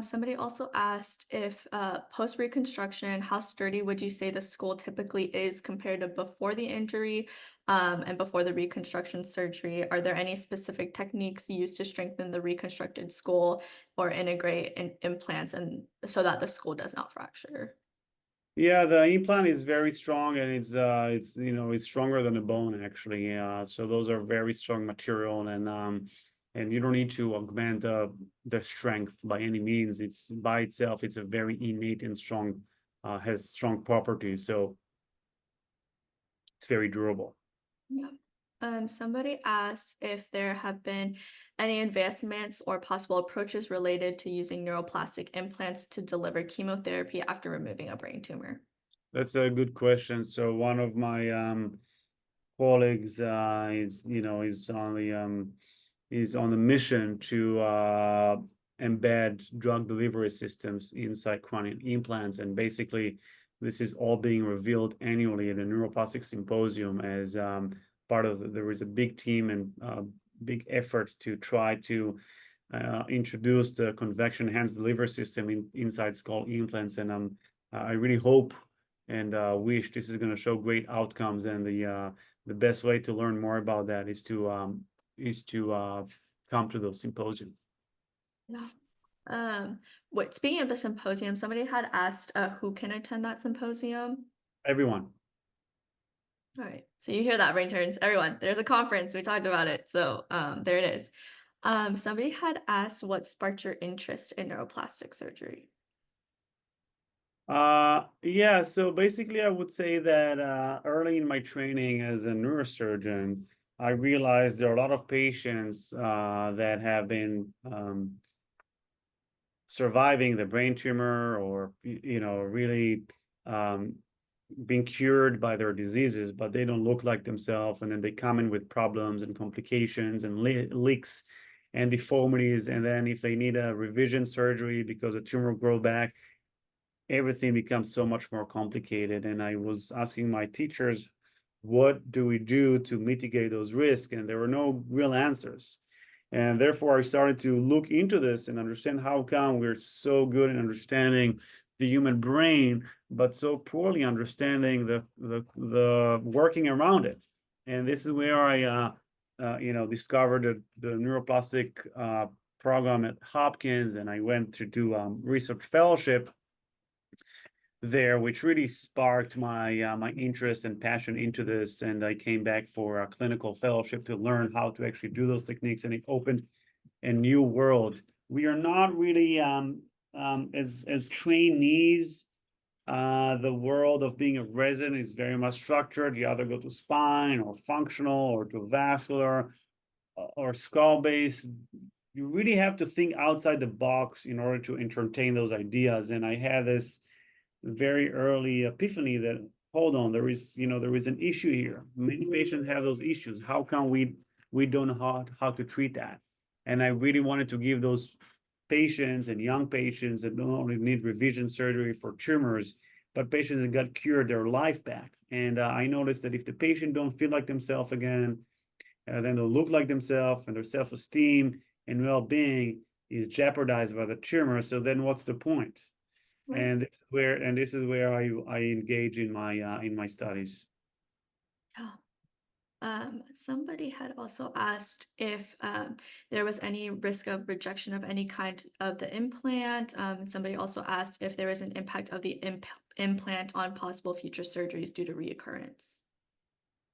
Somebody also asked if post-reconstruction, how sturdy would you say the skull typically is compared to before the injury, and before the reconstruction surgery? Are there any specific techniques used to strengthen the reconstructed skull or integrate implants and so that the skull does not fracture? Yeah, the implant is very strong, and it's it's stronger than a bone actually. So those are very strong material, and you don't need to augment the strength by any means. It's by itself, it's a very innate and strong, has strong properties. So it's very durable. Yeah. Somebody asked if there have been any advancements or possible approaches related to using neuroplastic implants to deliver chemotherapy after removing a brain tumor. That's a good question. So one of my colleagues is on the mission to embed drug delivery systems inside cranial implants, and basically this is all being revealed annually at the Neuroplastic Symposium as part of there is a big team and big effort to try to introduce the convection enhanced delivery system inside skull implants, and I really hope and wish this is going to show great outcomes. And the best way to learn more about that is to come to those symposium. Yeah. Speaking of the symposium, somebody had asked who can attend that symposium. Everyone. All right. So you hear that, brain turns. Everyone, there's a conference. We talked about it. So there it is. Somebody had asked what sparked your interest in neuroplastic surgery. Yeah, so basically I would say that early in my training as a neurosurgeon, I realized there are a lot of patients that have been surviving the brain tumor, or really being cured by their diseases, but they don't look like themselves, and then they come in with problems and complications and leaks and deformities, and then if they need a revision surgery because the tumor grow back, everything becomes so much more complicated. And I was asking my teachers, what do we do to mitigate those risks? And there were no real answers. And therefore, I started to look into this and understand how come we're so good in understanding the human brain, but so poorly understanding the working around it. And this is where I discovered the neuroplastic program at Hopkins, and I went to do research fellowship there, which really sparked my my interest and passion into this. And I came back for a clinical fellowship to learn how to actually do those techniques, and it opened a new world. We are not really as trainees. The world of being a resident is very much structured. You either go to spine or functional or to vascular or skull base. You really have to think outside the box in order to entertain those ideas. And I had this very early epiphany that, hold on, there is an issue here. Many patients have those issues. How come we don't know how to treat that? And I really wanted to give those patients and young patients that don't only need revision surgery for tumors, but patients that got cured their life back. And I noticed that if the patient don't feel like themselves again, then they'll look like themselves, and their self-esteem and well-being is jeopardized by the tumor. So then what's the point? Right. And this is where I engage in my studies. Yeah. Somebody had also asked if there was any risk of rejection of any kind of the implant. Somebody also asked if there was an impact of the implant on possible future surgeries due to reoccurrence.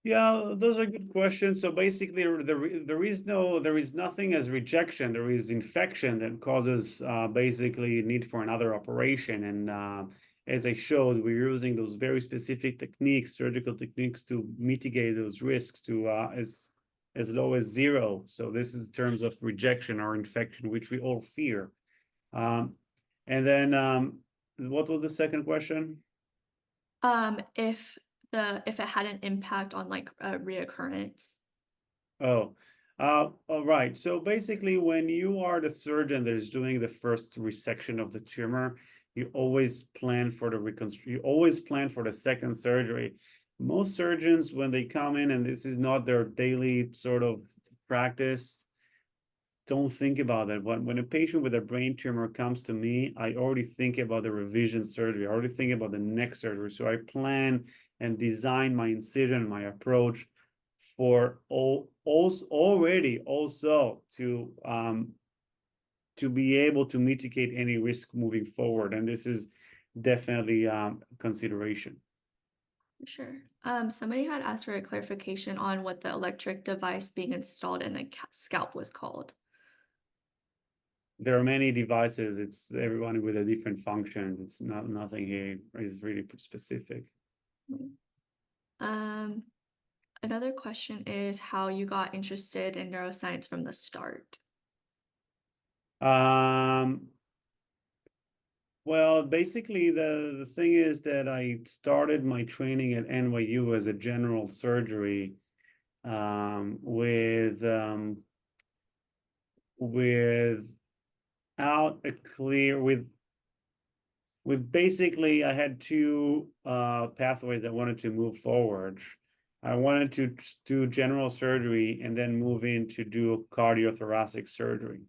Yeah, those are good questions. So basically, there is nothing as rejection. There is infection that causes basically need for another operation. And as I showed, we're using those very specific techniques, surgical techniques, to mitigate those risks to as low as zero. So this is in terms of rejection or infection, which we all fear. And then what was the second question? If if it had an impact on like reoccurrence. Oh, all right. So basically, when you are the surgeon that is doing the first resection of the tumor, you always plan for the you always plan for the second surgery. Most surgeons, when they come in and this is not their daily sort of practice, don't think about that. When a patient with a brain tumor comes to me, I already think about the revision surgery. I already think about the next surgery. So I plan and design my incision, my approach for already also to be able to mitigate any risk moving forward. And this is definitely consideration. Sure. Somebody had asked for a clarification on what the electric device being installed in the scalp was called. There are many devices. It's everyone with a different function. It's nothing here is really specific. Another question is how you got interested in neuroscience from the start. Well, basically, the thing is that I started my training at NYU as a general surgery without a clear with basically I had two pathways I wanted to move forward. I wanted to do general surgery and then move in to do cardiothoracic surgery.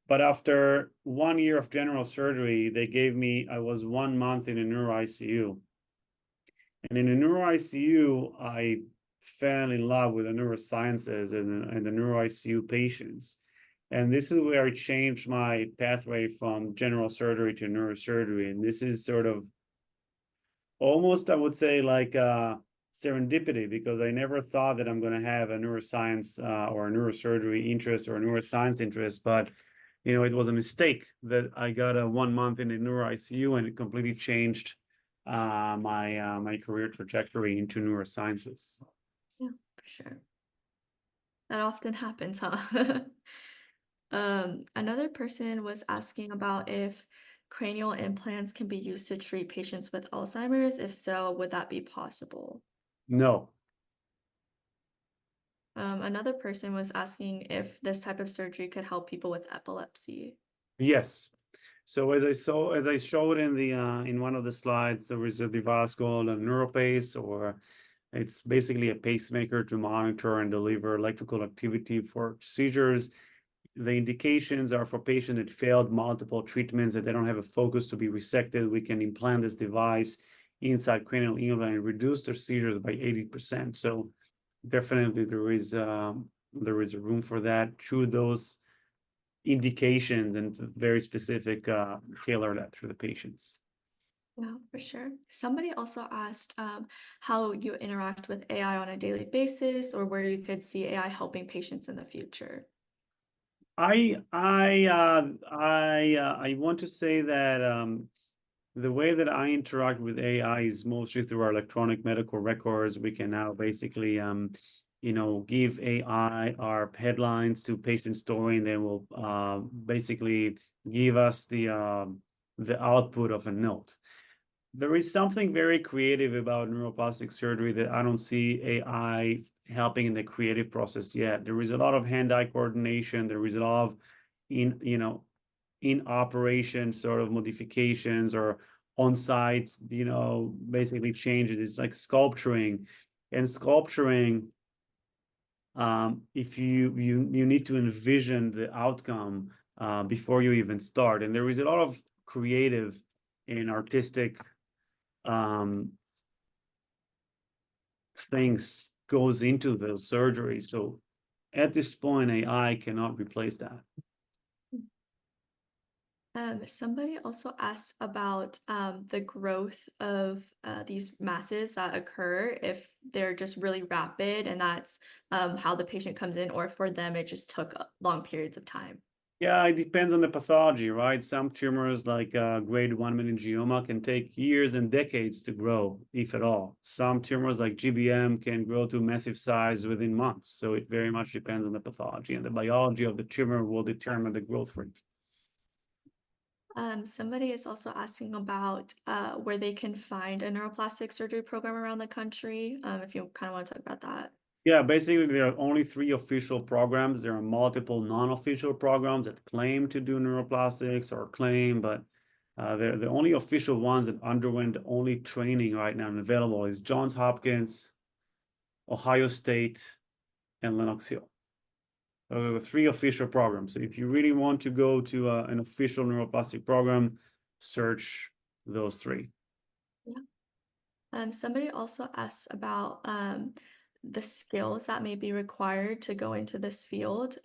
But after 1 year of general surgery, they gave me, I was 1 month in a neuro ICU. And in the neuro ICU, I fell in love with the neurosciences and the neuro ICU patients. And this is where I changed my pathway from general surgery to neurosurgery. And this is sort of almost, I would say, like serendipity, because I never thought that I'm going to have a neuroscience or a neurosurgery interest or a neuroscience interest. But, you know, it was a mistake that I got a 1 month in the neuro ICU and it completely changed my career trajectory into neurosciences. Yeah, for sure. That often happens, huh? Another person was asking about if cranial implants can be used to treat patients with Alzheimer's. If so, would that be possible? No. Another person was asking if this type of surgery could help people with epilepsy. Yes. So as I showed in the in one of the slides, there is a device called a NeuroPace, or it's basically a pacemaker to monitor and deliver electrical activity for seizures. The indications are for patients that failed multiple treatments, that they don't have a focus to be resected. We can implant this device inside cranial implant and reduce their seizures by 80%. So definitely there is a room for that through those indications and very specific tailor that for the patients. Yeah, for sure. Somebody also asked how you interact with AI on a daily basis, or where you could see AI helping patients in the future. I want to say that the way that I interact with AI is mostly through our electronic medical records. We can now basically you know, give AI our headlines to patient story, and they will basically give us the output of a note. There is something very creative about neuroplastic surgery that I don't see AI helping in the creative process yet. There is a lot of hand-eye coordination. There is a lot of in operation sort of modifications or on-site, you know, basically changes. It's like sculpturing, and sculpturing. If you need to envision the outcome before you even start, and there is a lot of creative and artistic things goes into the surgery. So at this point, AI cannot replace that. Somebody also asked about the growth of these masses that occur if they're just really rapid, and that's how the patient comes in, or for them it just took long periods of time. Yeah, it depends on the pathology, right? Some tumors like grade 1 meningioma can take years and decades to grow, if at all. Some tumors like GBM can grow to massive size within months. So it very much depends on the pathology, and the biology of the tumor will determine the growth rate. Somebody is also asking about where they can find a neuroplastic surgery program around the country. If you kind of want to talk about that. Yeah, basically there are only 3 official programs. There are multiple non-official programs that claim to do neuroplastics or claim, but they're the only official ones that underwent only training right now and available is Johns Hopkins, Ohio State, and Lenox Hill. Those are the 3 official programs. So if you really want to go to an official neuroplastic program, search those 3. Yeah. Somebody also asks about the skills that may be required to go into this field,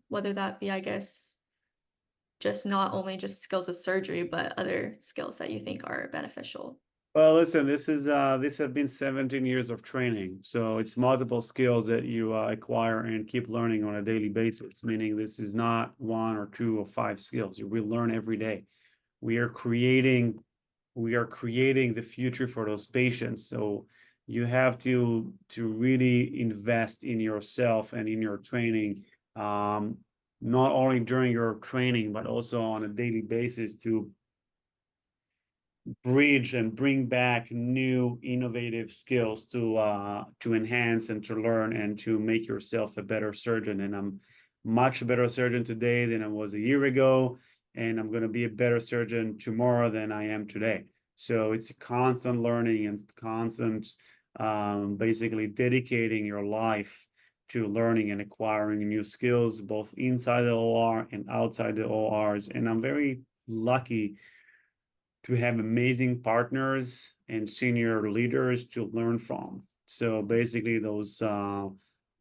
whether that be, I guess, just not only just skills of surgery, but other skills that you think are beneficial. Well, listen, this have been 17 years of training, so it's multiple skills that you acquire and keep learning on a daily basis. Meaning, this is not 1 or 2 or 5 skills. You will learn every day. We are creating the future for those patients. So you have to really invest in yourself and in your training, not only during your training, but also on a daily basis to bridge and bring back new innovative skills to enhance and to learn and to make yourself a better surgeon. And I'm much better surgeon today than I was a year ago, and I'm going to be a better surgeon tomorrow than I am today. So it's a constant learning and constant basically dedicating your life to learning and acquiring new skills both inside the OR and outside the ORs. And I'm very lucky to have amazing partners and senior leaders to learn from. So basically those out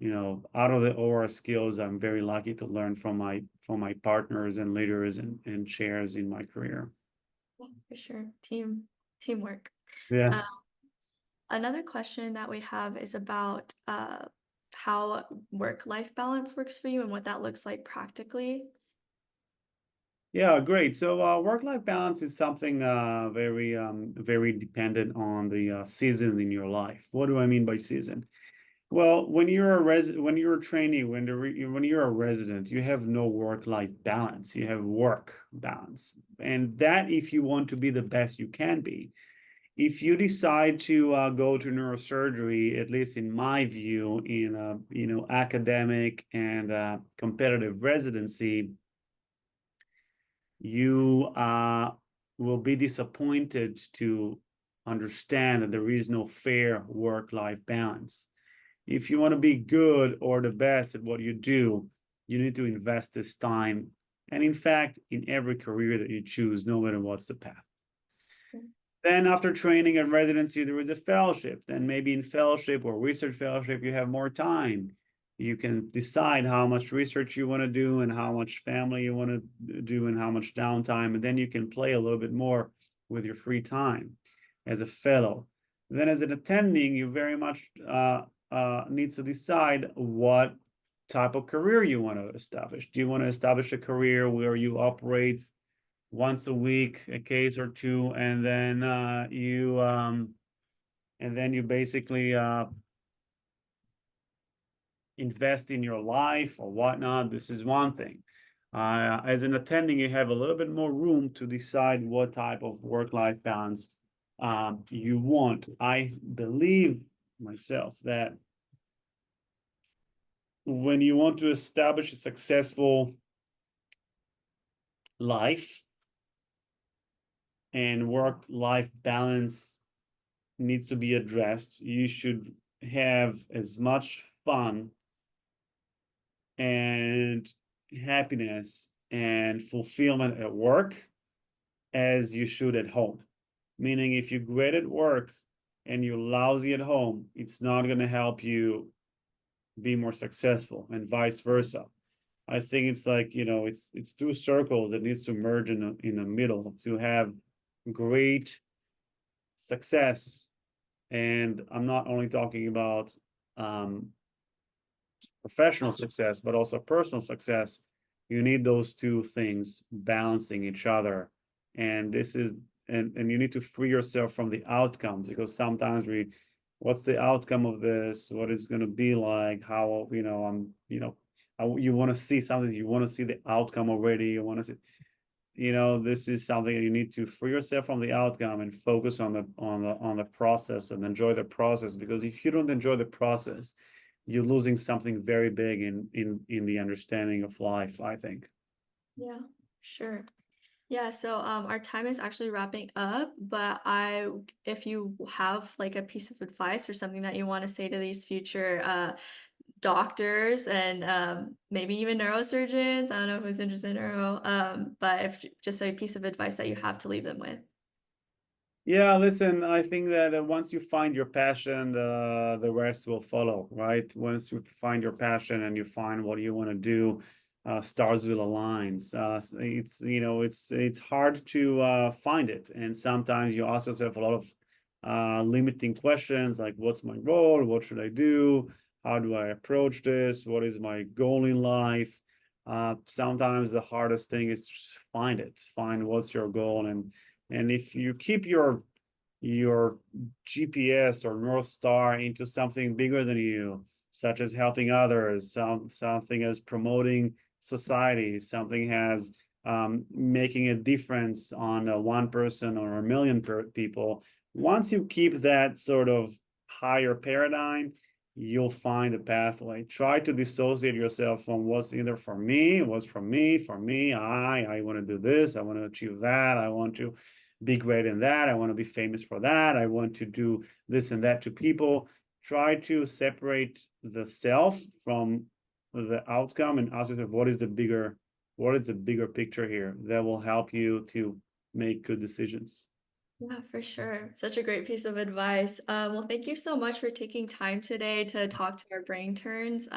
of the OR skills, I'm very lucky to learn from my partners and leaders and chairs in my career. Yeah, for sure. Teamwork. Yeah. Another question that we have is about how work-life balance works for you and what that looks like practically. Yeah, great. So work-life balance is something very dependent on the season in your life. What do I mean by season? Well, when you're a trainee, when you're a resident, you have no work-life balance. You have work balance, and that if you want to be the best you can be. If you decide to go to neurosurgery, at least in my view, in a academic and competitive residency, you will be disappointed to understand that there is no fair work-life balance. If you want to be good or the best at what you do, you need to invest this time. And in fact, in every career that you choose, no matter what's the path. Then after training and residency, there is a fellowship. Then maybe in fellowship or research fellowship, you have more time. You can decide how much research you want to do and how much family you want to do and how much downtime. And then you can play a little bit more with your free time as a fellow. Then as an attending, you very much need to decide what type of career you want to establish. Do you want to establish a career where you operate once a week, a case or two, and then you basically invest in your life or whatnot? This is one thing. As an attending, you have a little bit more room to decide what type of work-life balance you want. I believe myself that when you want to establish a successful life and work-life balance needs to be addressed, you should have as much fun and happiness and fulfillment at work as you should at home. Meaning, if you're great at work and you're lousy at home, it's not going to help you be more successful, and vice versa. I think it's like, it's 2 circles that needs to merge in the middle to have great success. And I'm not only talking about professional success, but also personal success. You need those 2 things balancing each other. And and you need to free yourself from the outcomes, because sometimes what's the outcome of this? What it's going to be like? How, you want to see something, you want to see the outcome already. You want to see. you know, this is something you need to free yourself from the outcome and focus on the process and enjoy the process, because if you don't enjoy the process, you're losing something very big in the understanding of life, I think. Yeah, sure. Yeah, so our time is actually wrapping up, but if you have like a piece of advice or something that you want to say to these future doctors and maybe even neurosurgeons, I don't know who's interested in neuro, but if just a piece of advice that you have to leave them with. Yeah, listen, I think that once you find your passion, the rest will follow, right? Once you find your passion and you find what you want to do, stars will align. It's, you know, it's hard to find it. And sometimes you ask yourself a lot of limiting questions like, what's my role? What should I do? How do I approach this? What is my goal in life? Sometimes the hardest thing is to just find it, find what's your goal. And if you keep your GPS or North Star into something bigger than you, such as helping others, something as promoting society, something as making a difference on one person or a million people, once you keep that sort of higher paradigm, you'll find a pathway. Try to dissociate yourself from what's either for me, what's from me, for me, I want to do this, I want to achieve that, I want to be great in that, I want to be famous for that, I want to do this and that to people. Try to separate the self from the outcome and ask yourself, what is the bigger picture here that will help you to make good decisions. Yeah, for sure. Such a great piece of advice. Well, thank you so much for taking time today to talk to our brain turns.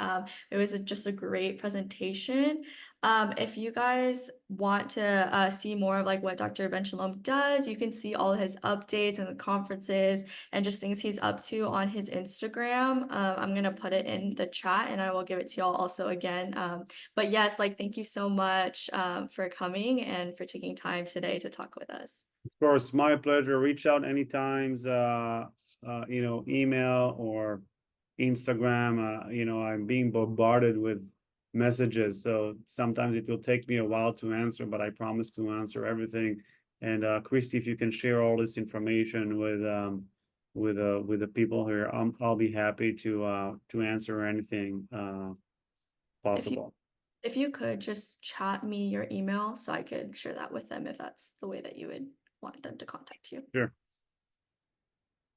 It was just a great presentation. If you guys want to see more of like what Dr. Ben-Shalom does, you can see all his updates and the conferences and just things he's up to on his Instagram. I'm gonna put it in the chat and I will give it to y'all also again. But yes, like thank you so much for coming and for taking time today to talk with us. Of course, my pleasure. Reach out anytime, you know, email or Instagram. You know, I'm being bombarded with messages, so sometimes it will take me a while to answer, but I promise to answer everything. And Christy, if you can share all this information with the people here, I'll be happy to answer anything possible. If you could just chat me your email so I could share that with them if that's the way that you would want them to contact you. Sure.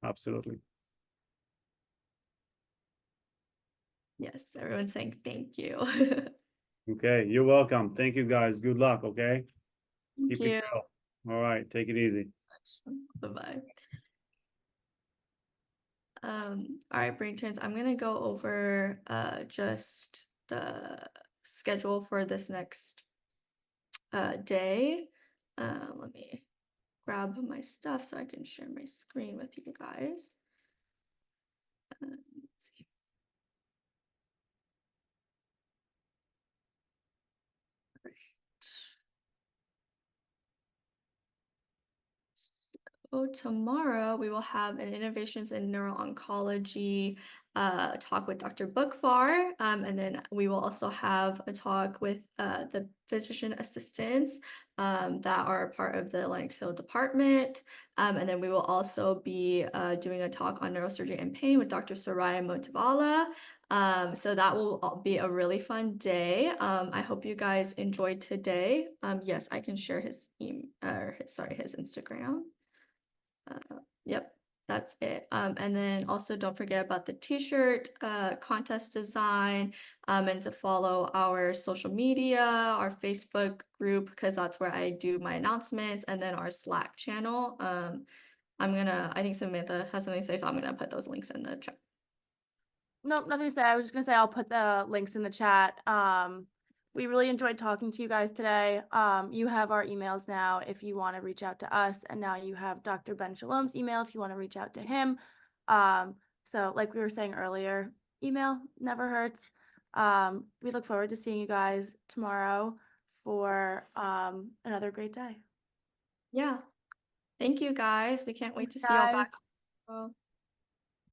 Absolutely. Yes, everyone's saying thank you. Okay, you're welcome. Thank you guys. Good luck, okay? Thank Keep you. it real. All right, take it easy. Bye-bye. All right, brain turns. I'm gonna go over just the schedule for this next day. Let me grab my stuff so I can share my screen with you guys. Let's see. Right. So tomorrow we will have an Innovations in Neuro-Oncology talk with Dr. Bookvar, and then we will also have a talk with the physician assistants that are part of the Lenox Hill department, and then we will also be doing a talk on neurosurgery and pain with Dr. Soraya Motivala. So that will be a really fun day. I hope you guys enjoyed today. Yes, I can share his his Instagram. Yep, that's it. And then also don't forget about the t-shirt contest design, and to follow our social media, our Facebook group, because that's where I do my announcements, and then our Slack channel. I think Samantha has something to say, so I'm gonna put those links in the chat. Nope, nothing to say. I was just gonna say I'll put the links in the chat. We really enjoyed talking to you guys today. You have our emails now if you want to reach out to us, and now you have Dr. Ben-Shalom's email if you want to reach out to him. So like we were saying earlier, email never hurts. We look forward to seeing you guys tomorrow for another great day. Yeah, thank you guys. We can't wait Thanks, to see y'all guys. back.